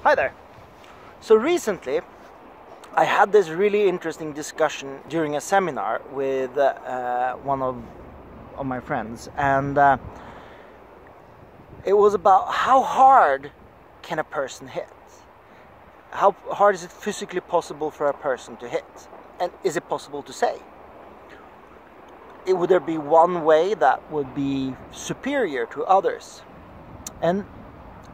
Hi there. So recently I had this really interesting discussion during a seminar with one of my friends, and it was about how hard can a person hit? How hard is it physically possible for a person to hit? And is it possible to say? Would there be one way that would be superior to others? And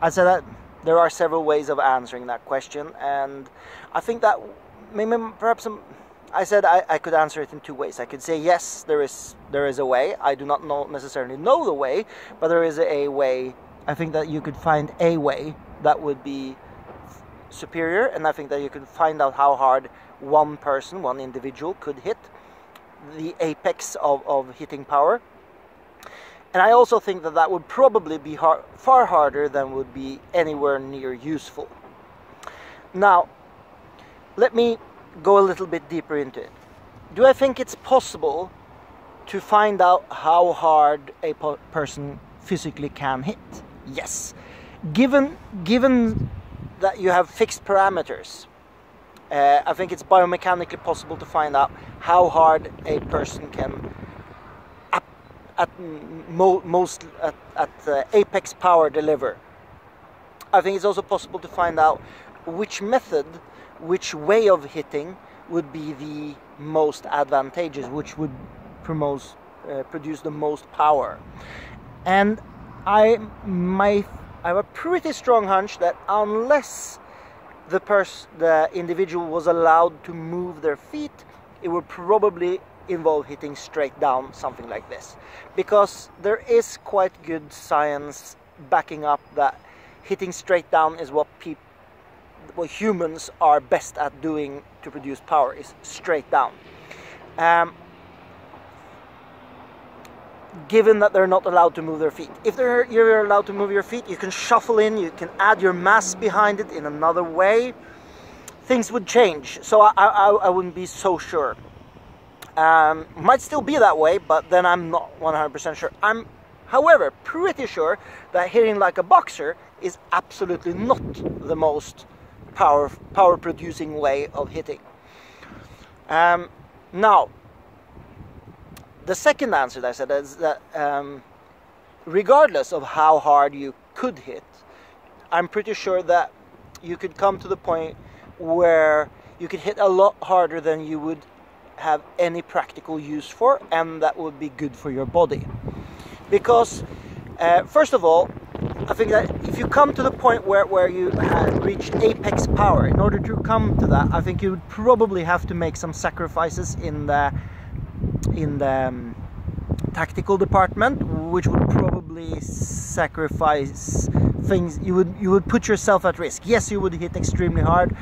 I said that there are several ways of answering that question, and I think that maybe perhaps I said I could answer it in two ways. I could say yes, there is a way. I do not necessarily know the way, but there is a way. I think that you could find a way that would be superior, and I think that you could find out how hard one person, one individual could hit the apex of hitting power. And I also think that that would probably be far harder than would be anywhere near useful. Now, let me go a little bit deeper into it. Do I think it's possible to find out how hard a person physically can hit? Yes. Given that you have fixed parameters, I think it's biomechanically possible to find out how hard a person can at apex power deliver. I think it's also possible to find out which method, which way of hitting would be the most advantageous, which would produce the most power. And I have a pretty strong hunch that unless the individual was allowed to move their feet, it would probably involve hitting straight down, something like this, because there is quite good science backing up that hitting straight down is what humans are best at doing to produce power, is straight down. Given that they're not allowed to move their feet. If you're allowed to move your feet, you can shuffle in, you can add your mass behind it in another way. Things would change, so I wouldn't be so sure. Might still be that way, but then I'm not 100% sure. I'm, however, pretty sure that hitting like a boxer is absolutely not the most power producing way of hitting. Now, the second answer that I said is that regardless of how hard you could hit, I'm pretty sure that you could come to the point where you could hit a lot harder than you would have any practical use for, and that would be good for your body. Because first of all, I think that if you come to the point where you have reached apex power, in order to come to that, I think you would probably have to make some sacrifices in the tactical department, which would probably sacrifice things. You would put yourself at risk. Yes, you would hit extremely hard,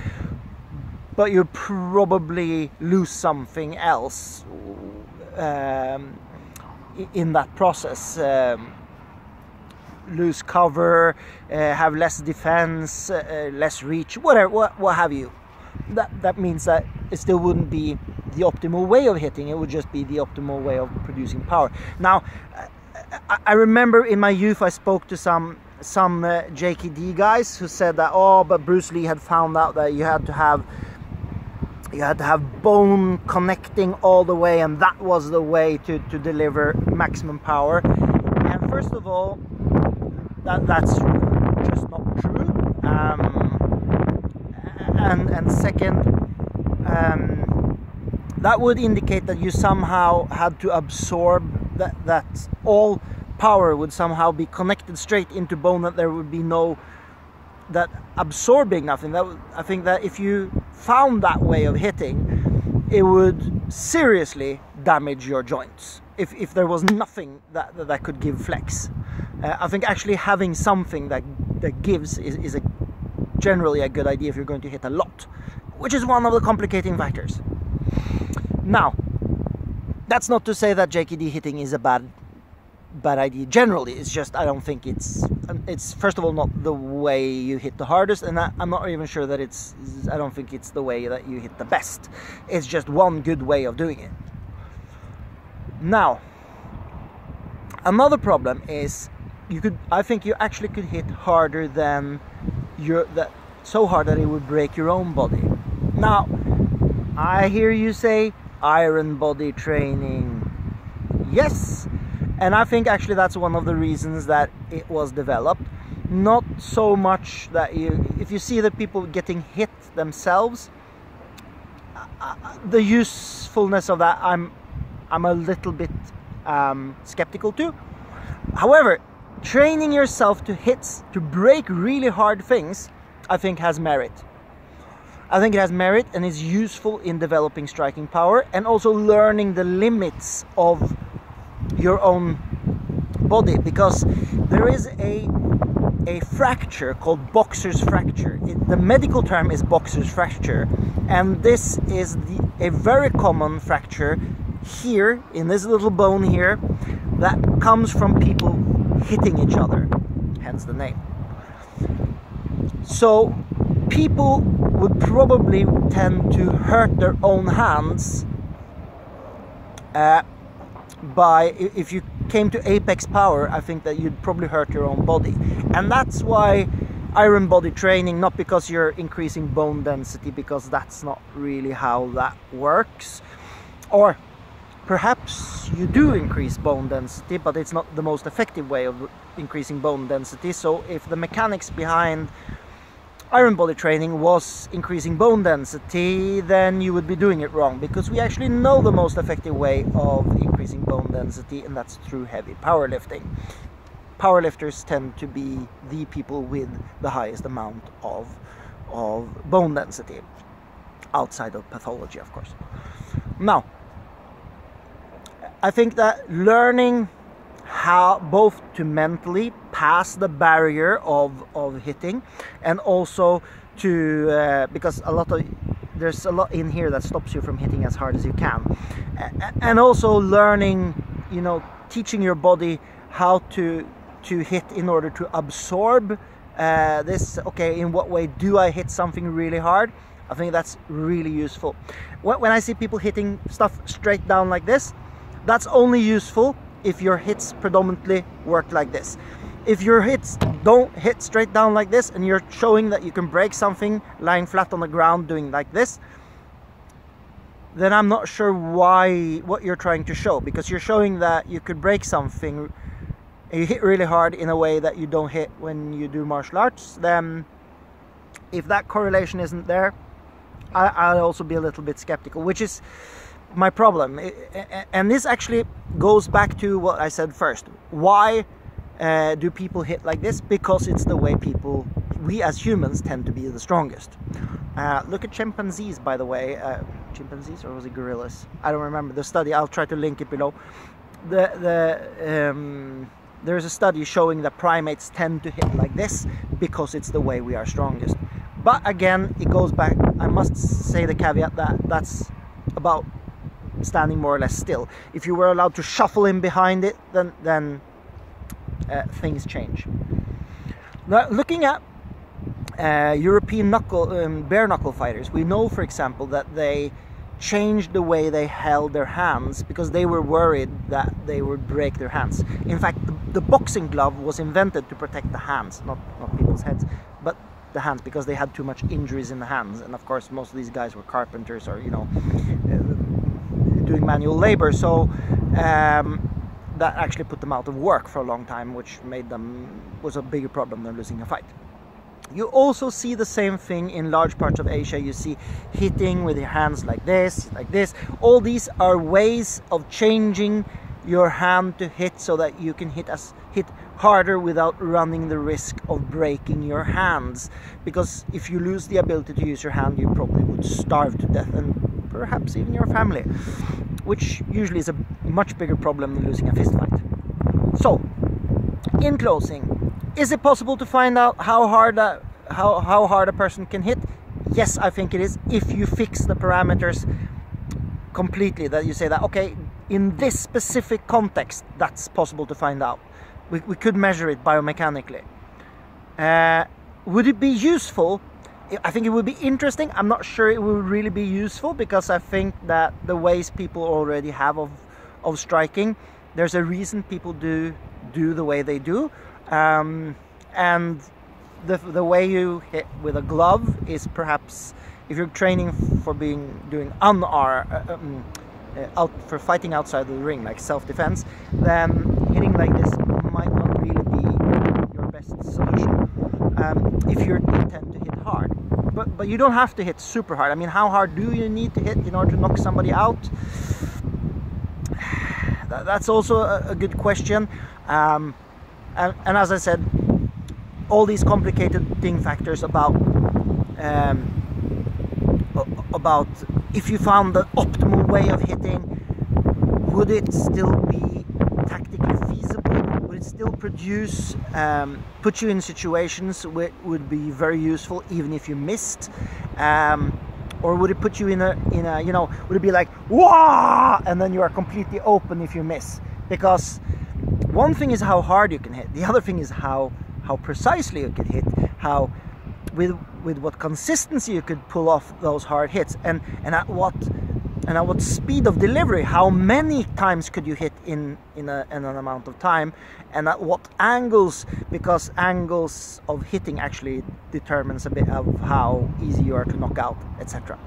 but you'd probably lose something else in that process. Lose cover, have less defense, less reach, whatever, what have you. That means that it still wouldn't be the optimal way of hitting, it would just be the optimal way of producing power. Now, I remember in my youth I spoke to some JKD guys who said that, oh, but Bruce Lee had found out that you had to have bone connecting all the way, and that was the way to deliver maximum power. And first of all, that's just not true. And second, that would indicate that you somehow had to absorb that all power would somehow be connected straight into bone, that there would be no that absorbing nothing. I think that if you found that way of hitting, it would seriously damage your joints if there was nothing that could give flex. I think actually having something that gives is generally a good idea if you're going to hit a lot, which is one of the complicating factors. Now, that's not to say that JKD hitting is a bad idea generally. It's just I don't think it's first of all not the way you hit the hardest, and I'm not even sure that I don't think it's the way that you hit the best. It's just one good way of doing it. Now, another problem is I think you actually could hit harder than so hard that it would break your own body. Now, I hear you say iron body training. Yes, and I think actually that's one of the reasons that it was developed. Not so much that if you see the people getting hit themselves, the usefulness of that I'm a little bit skeptical too. However, training yourself to hit, to break really hard things, I think has merit. I think it has merit and is useful in developing striking power, and also learning the limits of your own body, because there is a fracture called boxer's fracture. The medical term is boxer's fracture, and this is a very common fracture here in this little bone here that comes from people hitting each other, hence the name. So people would probably tend to hurt their own hands if you came to apex power. I think that you'd probably hurt your own body, and that's why iron body training, not because you're increasing bone density, because that's not really how that works, or perhaps you do increase bone density, but it's not the most effective way of increasing bone density. So if the mechanics behind iron body training was increasing bone density, then you would be doing it wrong, because we actually know the most effective way of increasing bone density, and that's through heavy powerlifting. Powerlifters tend to be the people with the highest amount of bone density, outside of pathology, of course. Now, I think that learning how both to mentally pass the barrier of hitting, and also to because there's a lot in here that stops you from hitting as hard as you can, and also learning, you know, teaching your body how to hit in order to absorb this. Okay, in what way do I hit something really hard? I think that's really useful. When I see people hitting stuff straight down like this, that's only useful if your hits predominantly work like this. If your hits don't hit straight down like this, and you're showing that you can break something lying flat on the ground doing like this, then I'm not sure what you're trying to show, because you're showing that you could break something and you hit really hard in a way that you don't hit when you do martial arts. Then if that correlation isn't there, I'll also be a little bit skeptical, which is my problem. And this actually goes back to what I said first. Why do people hit like this? Because it's the way we as humans tend to be the strongest. Look at chimpanzees, by the way. Chimpanzees, or was it gorillas? I don't remember the study. I'll try to link it below. There's a study showing that primates tend to hit like this because it's the way we are strongest. But again, it goes back, I must say the caveat that that's about standing more or less still. If you were allowed to shuffle in behind it, then things change. Now, looking at European bare knuckle fighters, we know, for example, that they changed the way they held their hands because they were worried that they would break their hands. In fact, the boxing glove was invented to protect the hands, not people's heads, but the hands, because they had too much injuries in the hands. And of course, most of these guys were carpenters, or, you know, doing manual labor, so that actually put them out of work for a long time, which was a bigger problem than losing a fight. You also see the same thing in large parts of Asia. You see hitting with your hands like this, like this. All these are ways of changing your hand to hit so that you can hit harder without running the risk of breaking your hands. Because if you lose the ability to use your hand, you probably would starve to death, and perhaps even your family, which usually is a much bigger problem than losing a fist fight. So, in closing, is it possible to find out how hard a person can hit? Yes, I think it is, if you fix the parameters completely, that you say that, okay, in this specific context, that's possible to find out. We could measure it biomechanically. Would it be useful? I think it would be interesting. I'm not sure it would really be useful, because I think that the ways people already have of striking, there's a reason people do the way they do. And the way you hit with a glove is perhaps, if you're training for doing for fighting outside of the ring, like self-defense, then hitting like this might not really be your best solution if you intend to hit hard. But you don't have to hit super hard. I mean, how hard do you need to hit in order to knock somebody out? That's also a good question. And as I said, all these complicated factors about if you found the optimal way of hitting, would it still be tactically feasible? Would it still produce, put you in situations which would be very useful even if you missed? Or would it put you in a you know, would it be like, wah, and then you are completely open if you miss? Because one thing is how hard you can hit, the other thing is how precisely you can hit, how with what consistency you could pull off those hard hits, and at what speed of delivery, how many times could you hit in an amount of time, and at what angles, because angles of hitting actually determines a bit of how easy you are to knock out, etc.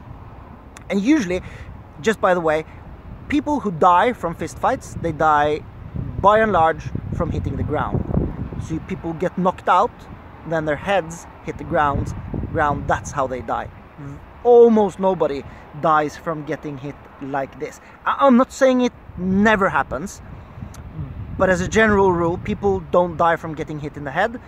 And usually, just by the way, people who die from fist fights, they die by and large from hitting the ground. So people get knocked out, then their heads hit the ground, that's how they die. Almost nobody dies from getting hit like this. I'm not saying it never happens, but as a general rule, people don't die from getting hit in the head,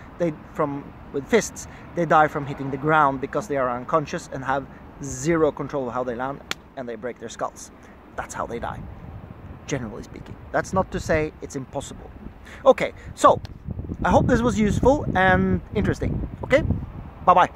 with fists. They die from hitting the ground because they are unconscious and have zero control of how they land, and they break their skulls. That's how they die, generally speaking. That's not to say it's impossible. Okay, so I hope this was useful and interesting. Okay, bye-bye.